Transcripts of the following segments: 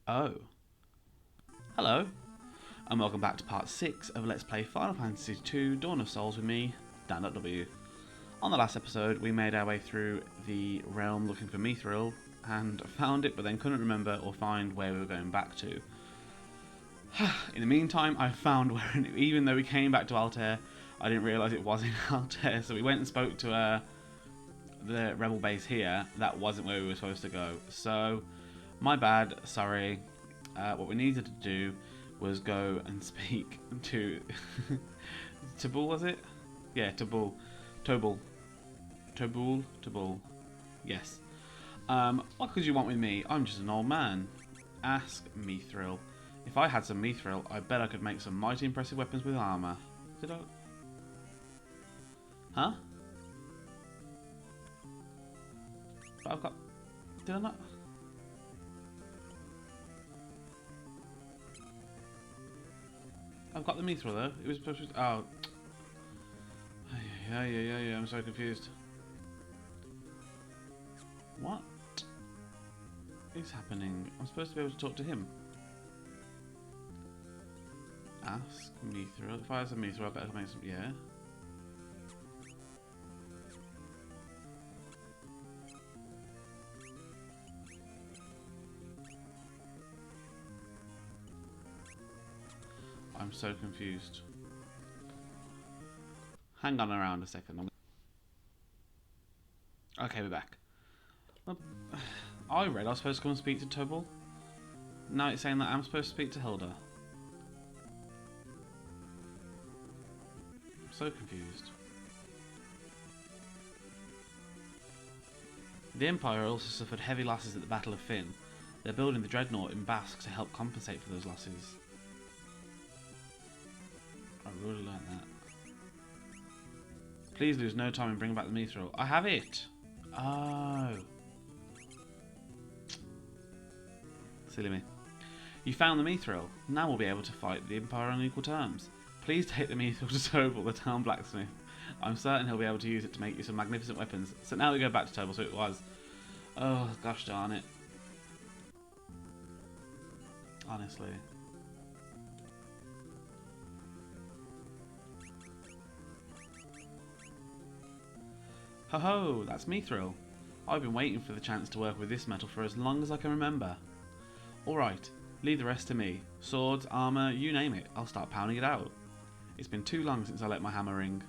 Oh, hello, and welcome back to part 6 of Let's Play Final Fantasy II Dawn of Souls with me, Dan.W. On the last episode, we made our way through the realm looking for Mythril, and found it, but then couldn't remember or find where we were going back to. In the meantime, I found where, even though we came back to Altair, I didn't realise it was in Altair, so we went and spoke to the rebel base here. That wasn't where we were supposed to go, so my bad, sorry. What we needed to do was go and speak to Tabul, was it? Yeah, Tabul. Tobul. Tabul. Yes. What could you want with me? I'm just an old man. Ask Mythril. If I had some Mythril, I bet I could make some mighty impressive weapons with armour. Did I? Huh? But I've got... Did I not? I've got the Mythril though. It was supposed to... Oh. Yeah. I'm so confused. What is happening? I'm supposed to be able to talk to him. Ask Mythril. If I had some Mythril, I bet I could make some... Yeah. I'm so confused. Hang on around a second. Okay, we're back. Well, I read I was supposed to come and speak to Tobul. Now it's saying that I'm supposed to speak to Hilda. I'm so confused. The Empire also suffered heavy losses at the Battle of Finn. They're building the Dreadnought in Basque to help compensate for those losses. I really like that. Please lose no time in bringing back the Mythril. I have it! Oh. Silly me. You found the Mythril. Now we'll be able to fight the Empire on equal terms. Please take the Mythril to Tobul, the town blacksmith. I'm certain he'll be able to use it to make you some magnificent weapons. So now we go back to Tobul, so it was. Oh, gosh darn it. Honestly. Ho ho, that's Mythril. I've been waiting for the chance to work with this metal for as long as I can remember. Alright, leave the rest to me. Swords, armour, you name it, I'll start pounding it out. It's been too long since I let my hammer ring.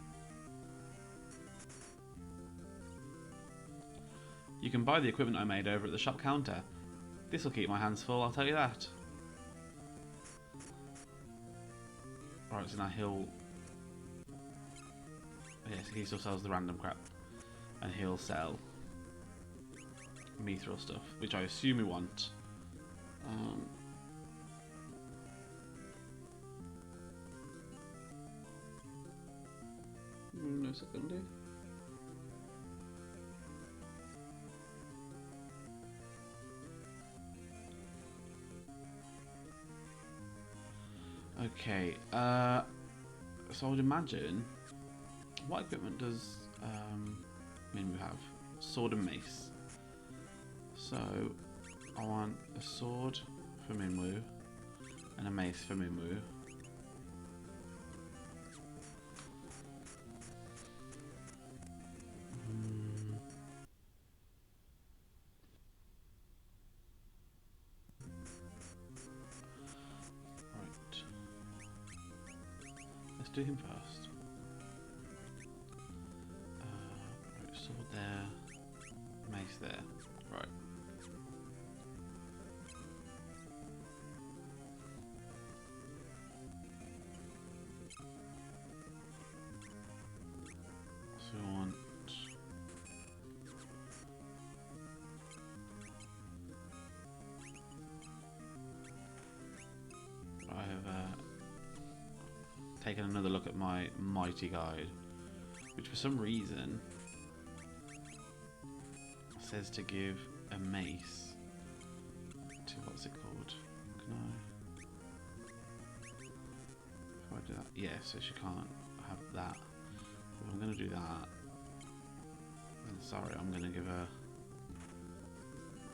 You can buy the equipment I made over at the shop counter. This'll keep my hands full, I'll tell you that. Alright, so now he'll... Yes, he still sells the random crap. And he'll sell Mythril stuff, which I assume we want. No sekunde. Okay, so I would imagine, what equipment does Minwu have? Sword and mace. So, I want a sword for Minwu, and a mace for Minwu. Let's do him first. Right, sword there, mace there. Right. So we want... I have taken another look at my mighty guide, which for some reason says to give a mace to, what's it called? Can I? If I do that, yeah, so she can't have that. If I'm going to do that, then sorry, I'm going to give her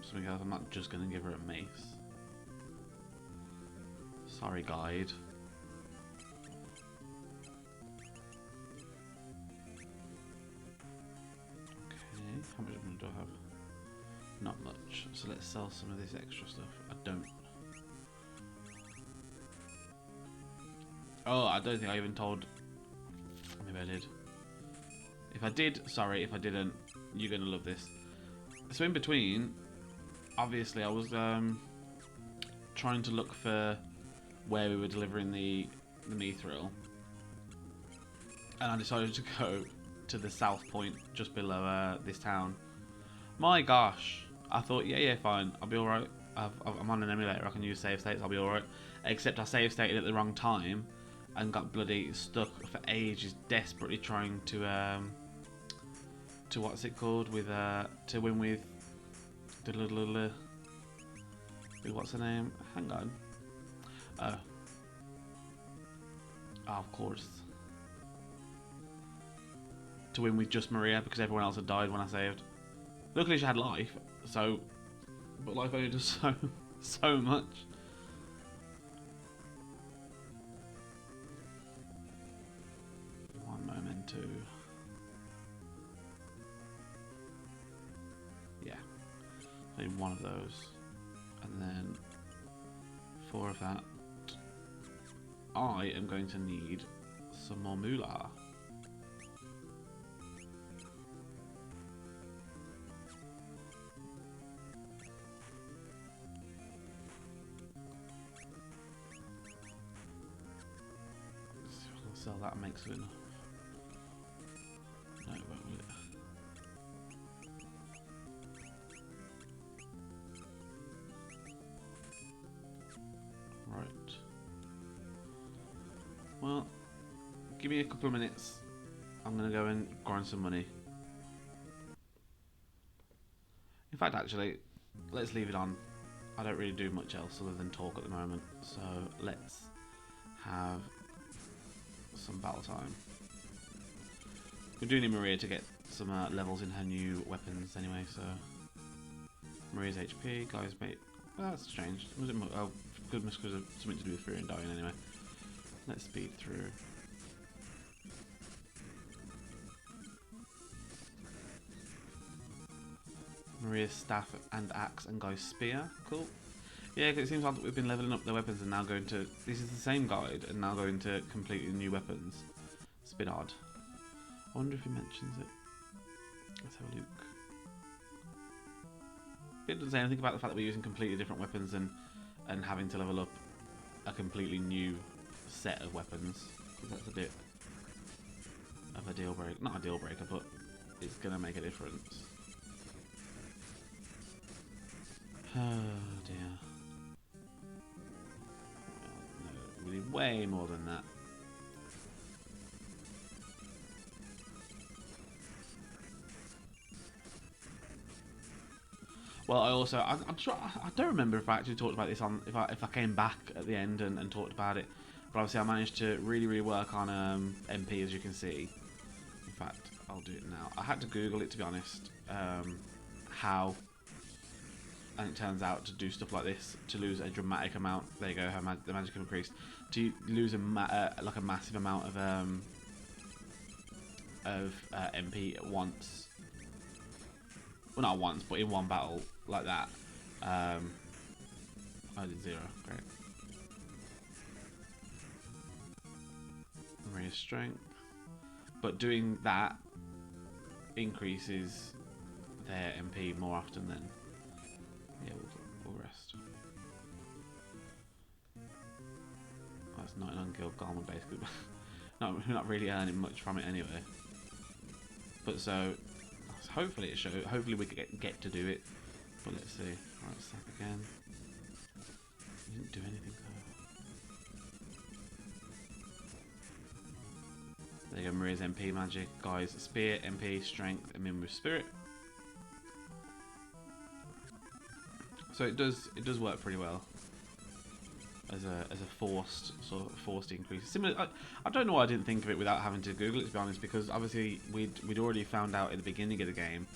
something else. I'm not just going to give her a mace. Sorry, guide. Okay, how much money do I have? Not much. So let's sell some of this extra stuff. I don't. Oh, I don't think I even told. Maybe I did. If I did, sorry. If I didn't, you're gonna love this. So in between, obviously, I was trying to look for where we were delivering the Mythril, and I decided to go to the south point just below this town. My gosh, I thought, yeah, fine, I'll be alright. I'm on an emulator, I can use save states, I'll be alright. Except I save stated at the wrong time and got bloody stuck for ages, desperately trying to what's it called, with to win with what's the name? Hang on. Oh, of course. To win with just Maria because everyone else had died when I saved. Luckily she had life, so, but life only does so much. One moment to. Yeah. So one of those. And then 4 of that. I am going to need some more moolah. Sell that and makes it enough. No, it won't, will it? Right. Well, give me a couple of minutes. I'm gonna go and grind some money. In fact, actually, let's leave it on. I don't really do much else other than talk at the moment, so let's have some battle time. We do need Maria to get some levels in her new weapons anyway, so Maria's HP, guys, mate. Well, that's strange. Was it? Oh, goodness, because of something to do with fear and dying anyway. Let's speed through. Maria's staff and axe and guy's spear. Cool. Yeah, because it seems like we've been leveling up the weapons and now going to. This is the same guide and now going to completely new weapons. It's a bit odd. I wonder if he mentions it. Let's have a look. It doesn't say anything about the fact that we're using completely different weapons and having to level up a completely new set of weapons. That's a bit of a deal breaker. Not a deal breaker, but it's going to make a difference. Oh dear. Well, no, we need way more than that. Well, I'm sure, I don't remember if I actually talked about this on if I came back at the end and talked about it, but obviously I managed to really work on MP, as you can see. In fact, I'll do it now. I had to Google it, to be honest, how, and it turns out to do stuff like this to lose a dramatic amount. There you go, the magic increased. To lose like a massive amount of MP at once. Well, not once, but in one battle like that. I did 0. Great. Maria's strength. But doing that increases their MP more often than. Yeah, we'll rest. That's 99 guild garment basically. No, we're not really earning much from it anyway. But so. Hopefully it shows. Hopefully we get to do it. But let's see. Alright, sack again. Didn't do anything though. There you go, Maria's MP magic. Guys, spear, MP, strength, and then with spirit. So it does work pretty well. As a forced increase. Similar, I don't know why I didn't think of it without having to Google it, to be honest, because obviously we'd already found out at the beginning of the game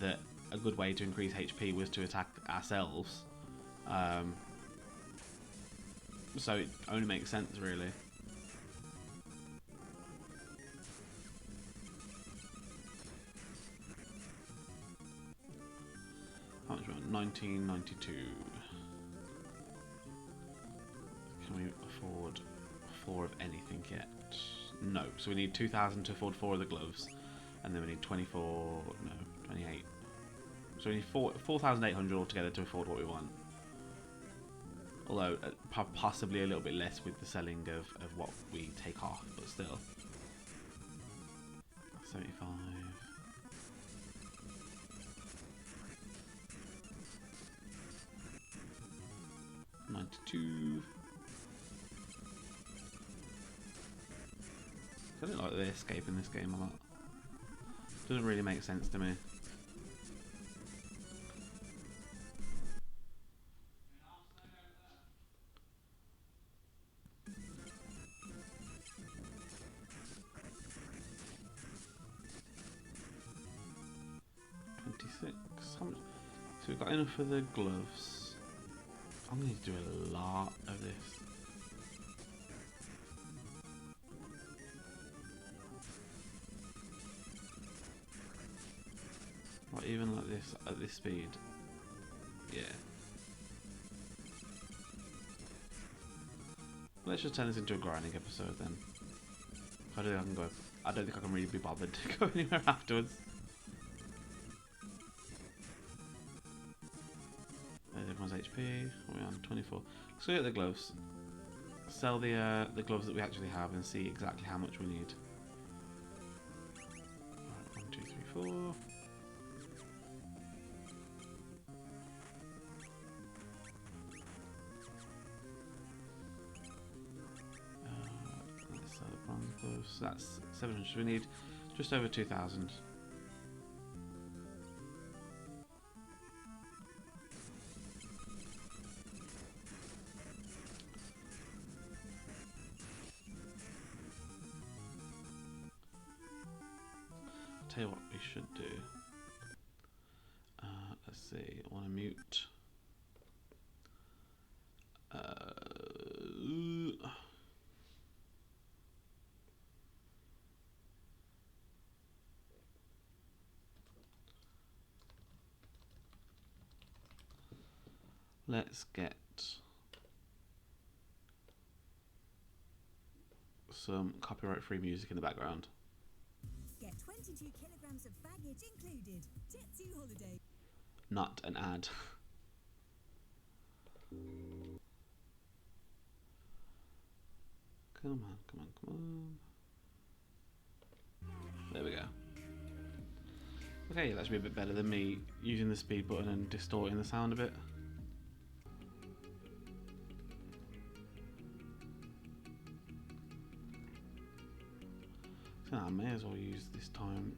that a good way to increase HP was to attack ourselves. So it only makes sense, really. How much we want? 1992. Can we afford 4 of anything yet? No. So we need 2,000 to afford 4 of the gloves, and then we need 24. No, 28. So we need 4,800 altogether to afford what we want. Although possibly a little bit less with the selling of what we take off, but still. 75. 92. I don't like the escape in this game a lot. Doesn't really make sense to me. How much? So we've got enough for the gloves. I'm going to do a lot of this. Like even like this at this speed. Yeah. Let's just turn this into a grinding episode then. I don't think I can go. I don't think I can really be bothered to go anywhere afterwards. There's everyone's HP. We're on 24. Let's go get the gloves. Sell the gloves that we actually have and see exactly how much we need. Right, 1, 2, 3, 4. Let's sell the bronze gloves. So that's 700. So we need just over 2,000. Tell you what we should do. Let's see. I want to mute. Let's get some copyright-free music in the background. Get 22 kilograms of baggage included. Tetsu holiday. Not an ad. Come on, come on, come on. There we go. Okay, that should be a bit better than me using the speed button and distorting the sound a bit. So I may as well use this time.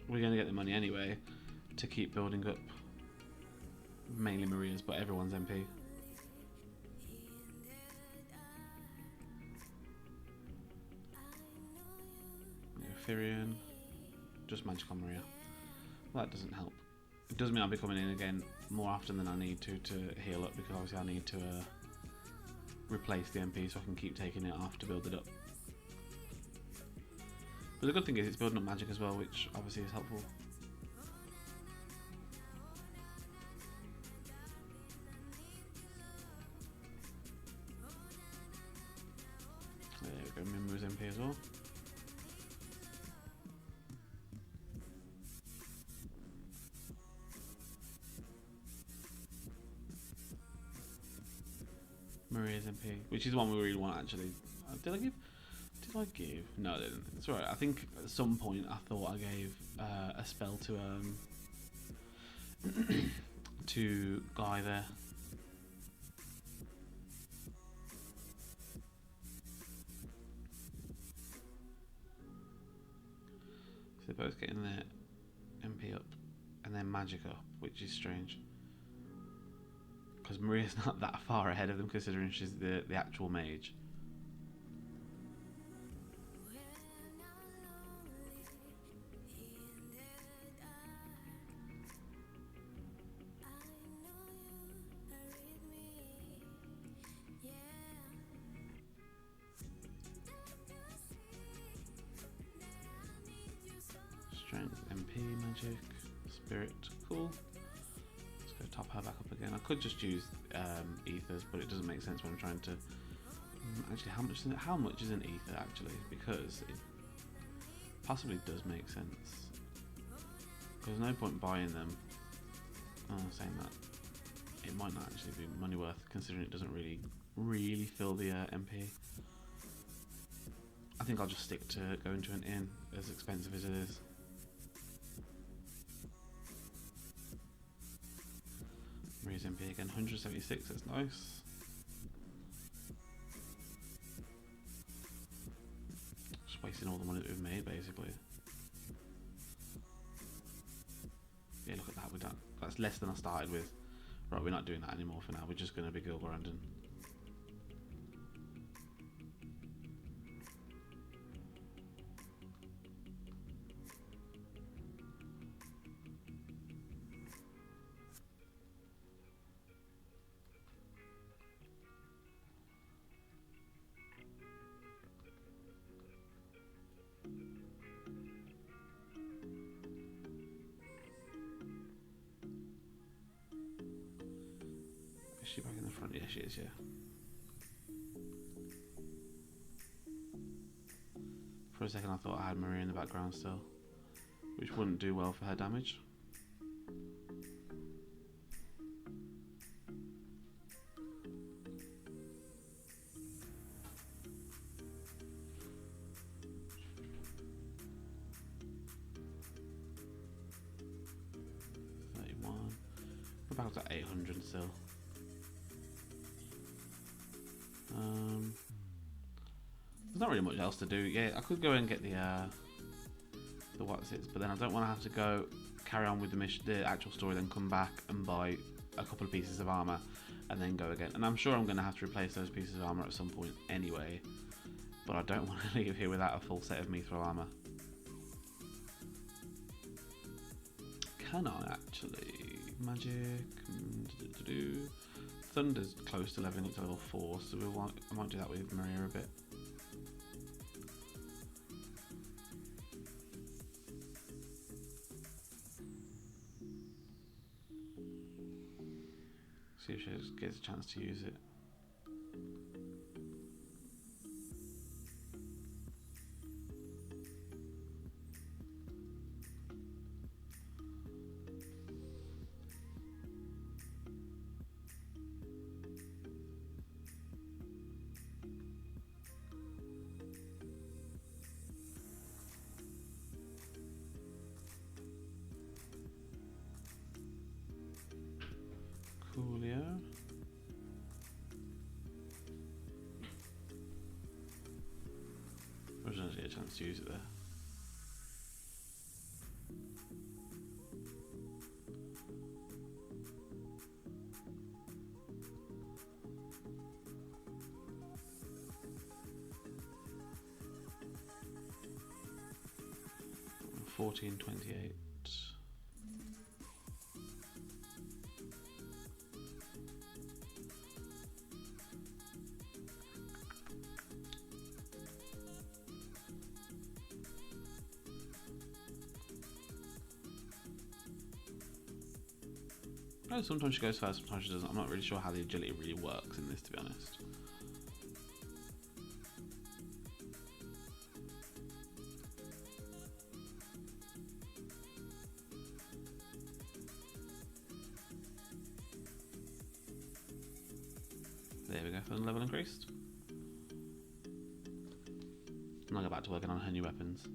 We're going to get the money anyway to keep building up mainly Maria's, but everyone's MP. Ethereum, just magic on Maria. Well, that doesn't help. It does mean I'll be coming in again more often than I need to heal up, because obviously I need to replace the MP so I can keep taking it off to build it up. But the good thing is it's building up magic as well, which obviously is helpful. There we go, Mimru's MP as well. Maria's MP, which is one we really want actually. Did I give? No, I didn't. It's alright. I think at some point I thought I gave a spell to to Guy there. So they're both getting their MP up and their magic up, which is strange. Because Maria's not that far ahead of them considering she's the actual mage. MP, magic, spirit, cool. Let's go top her back up again. I could just use ethers, but it doesn't make sense when I'm trying to. Actually, how much is an ether actually? Because it possibly does make sense. There's no point buying them. Oh, saying that, it might not actually be money worth, considering it doesn't really fill the MP. I think I'll just stick to going to an inn, as expensive as it is. Raise MP again, 176, that's nice. Just wasting all the money that we've made, basically. Yeah, look at that, we're done. That's less than I started with. Right, we're not doing that anymore for now, we're just going to be girl grinding. Is she back in the front? Yeah, she is, yeah. For a second I thought I had Maria in the background still, which wouldn't do well for her damage. We're back up to 800 still. There's not really much else to do. Yeah, I could go and get the what's it, but then I don't want to have to go carry on with the actual story, then come back and buy a couple of pieces of armour, and then go again. And I'm sure I'm going to have to replace those pieces of armour at some point anyway. But I don't want to leave here without a full set of Mythril armour. Can I actually? Magic. Thunder's close to leveling up to level 4, so I might do that with Maria a bit. See if she gets a chance to use it. Coolio. I was going to get a chance to use it there. $14.28. Oh, sometimes she goes first, sometimes she doesn't. I'm not really sure how the agility really works in this, to be honest. There we go, for the level increased. And I'll go back to working on her new weapons.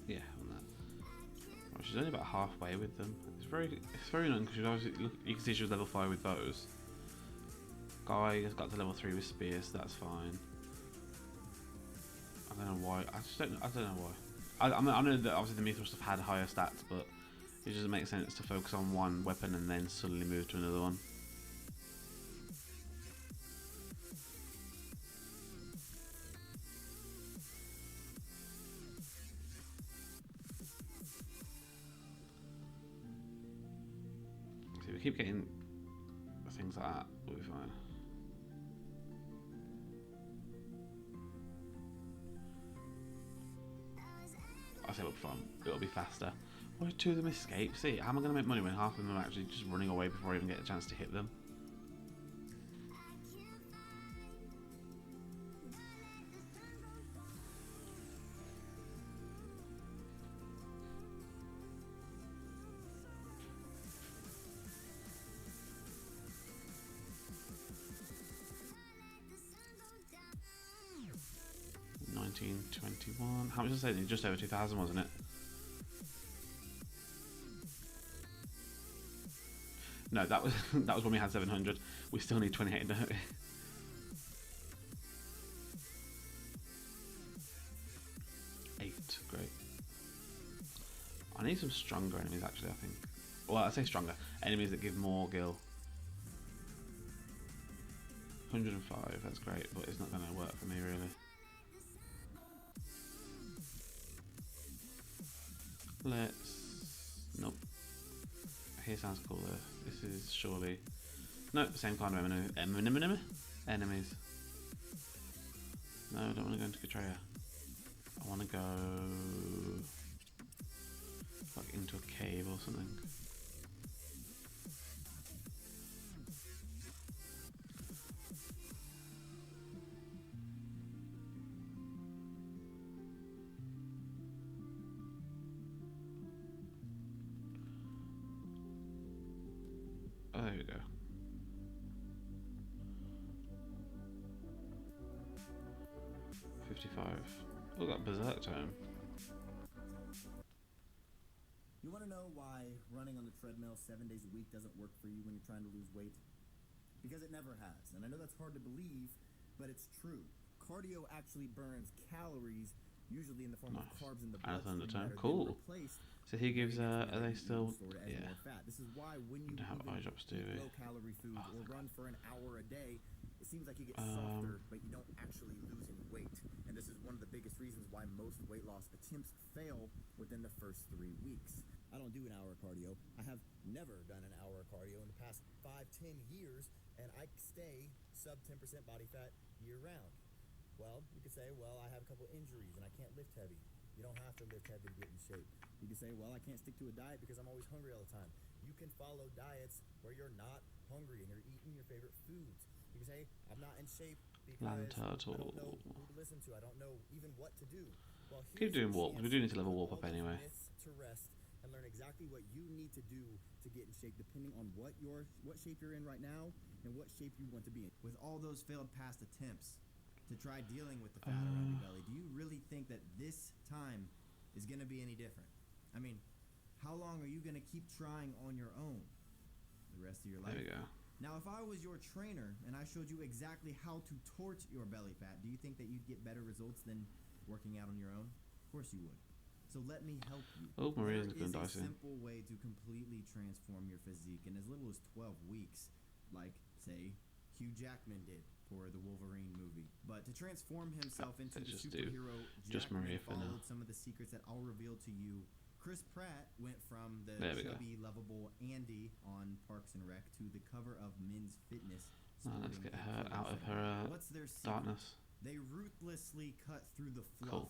Yeah, on that. Well, she's only about halfway with them. It's very annoying because obviously you can see she was level 5 with those. Guy has got to level 3 with spears, so that's fine. I don't know why. I don't know why. I know that obviously the Mythril stuff had higher stats, but it doesn't make sense to focus on one weapon and then suddenly move to another one. If we keep getting things like that, we'll be fine. I say it'll be fun. It'll be faster. Why do two of them escape? See, how am I going to make money when half of them are actually just running away before I even get a chance to hit them? $19.21. How much was it? Just over 2,000, wasn't it? No, that was that was when we had 700. We still need 28, don't we? Eight, great. I need some stronger enemies actually, I think. Well, I say stronger. Enemies that give more gil. 105, that's great, but it's not going to work for me really. Let's... Nope. Here sounds cooler. This is surely... No, same kind of enemies. No, I don't want to go into Katreya. I want to go... like into a cave or something. Oh, there we go. Oh, that berserk tome. You want to know why running on the treadmill 7 days a week doesn't work for you when you're trying to lose weight? Because it never has. And I know that's hard to believe, but it's true. Cardio actually burns calories, usually in the form of carbs in the bloodstream that are cool. then replaced. So he gives, are they still, yeah. This is why when you have eye drops, do we? low-calorie foods or run for an hour a day, it seems like you get softer, but you don't actually lose any weight. And this is one of the biggest reasons why most weight loss attempts fail within the first 3 weeks. I don't do an hour of cardio. I have never done an hour of cardio in the past 5-10 years, and I stay sub 10% body fat year-round. Well, you could say, well, I have a couple injuries and I can't lift heavy. You don't have to lift heavy to get in shape. You can say, well, I can't stick to a diet because I'm always hungry all the time. You can follow diets where you're not hungry and you're eating your favorite foods. You can say, I'm not in shape because I don't know who to listen to. I don't know even what to do. Well, keep doing warp. We do need to level warp up anyway. To rest and learn exactly what you need to do to get in shape, depending on what shape you're in right now and what shape you want to be in. With all those failed past attempts to try dealing with the fat around your belly, do you really think that this time is going to be any different? I mean, how long are you going to keep trying on your own? The rest of your life? There we go. Now, if I was your trainer and I showed you exactly how to torch your belly fat, do you think that you'd get better results than working out on your own? Of course you would. So let me help you. Oh, Maria's looking dicey. There is a simple way to completely transform your physique in as little as 12 weeks, like, say, Hugh Jackman did for the Wolverine movie. But to transform himself into the superhero, Jackman followed some of the secrets that I'll reveal to you. Chris Pratt went from the chubby, lovable Andy on Parks and Rec to the cover of Men's Fitness. Let's get her out of her darkness. They ruthlessly cut through the fluff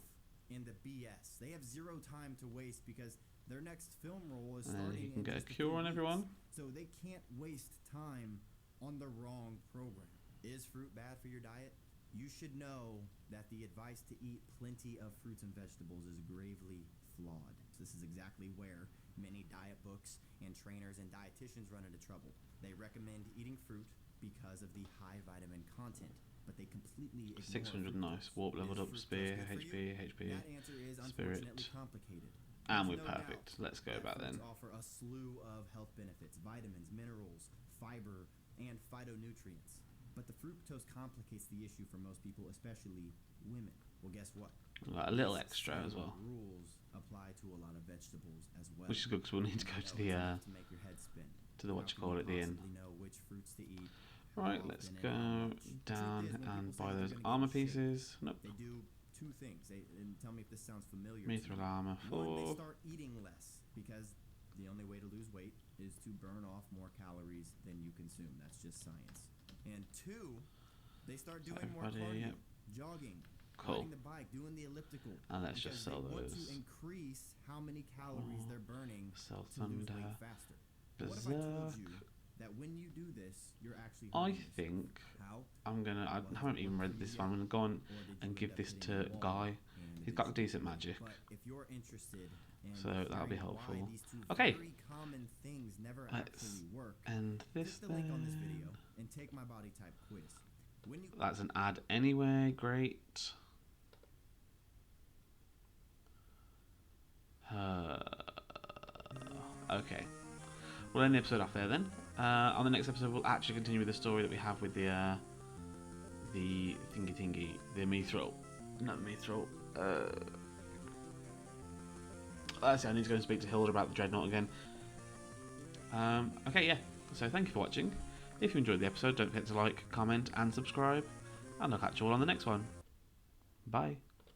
and the BS. They have zero time to waste because their next film role is starting. You can get a cure on everyone. So they can't waste time on the wrong program. Is fruit bad for your diet? You should know that the advice to eat plenty of fruits and vegetables is gravely flawed. This is exactly where many diet books and trainers and dietitians run into trouble. They recommend eating fruit because of the high vitamin content, but they completely ignore 600 nice. Warp leveled up, spear, HP, That answer is spirit. Unfortunately complicated. And we're perfect. Let's go back then. Offer a slew of health benefits, vitamins, minerals, fiber, and phytonutrients. But the fructose complicates the issue for most people, especially women. Well, guess what? Like a little extra as well. Rules apply to a lot of vegetables as well. Which is good because we'll need to go to the make your head spin. To the what you call it, the inn. Know which fruits to eat. Right, let's go down and buy those armour pieces. Nope. They do two things. And tell me if this sounds familiar. Mythril armour for... One, they start eating less because the only way to lose weight is to burn off more calories than you consume. That's just science. And 2, they start doing more cardio, jogging, riding the bike, doing the elliptical. And let's just sell they want those. to increase how many calories they're burning Sell to lose Thunder. weight faster. What if I told you that when you do this, you're actually I hurting yourself? think How? I'm gonna. I haven't even read this one. I'm gonna go on and give this to Guy. He's got decent magic, But if you're interested in so that'll be hearing helpful. why these two Okay, very common things never let's actually work, end this click the link on this then. video and take my body type quiz. When you That's an ad anyway. Great. Okay. We'll end the episode off there then. On the next episode, we'll actually continue with the story that we have with the thingy, the Mythril. Not Mythril. That's it. I need to go and speak to Hilda about the Dreadnought again. Okay, yeah. So thank you for watching. If you enjoyed the episode, don't forget to like, comment, and subscribe. And I'll catch you all on the next one. Bye.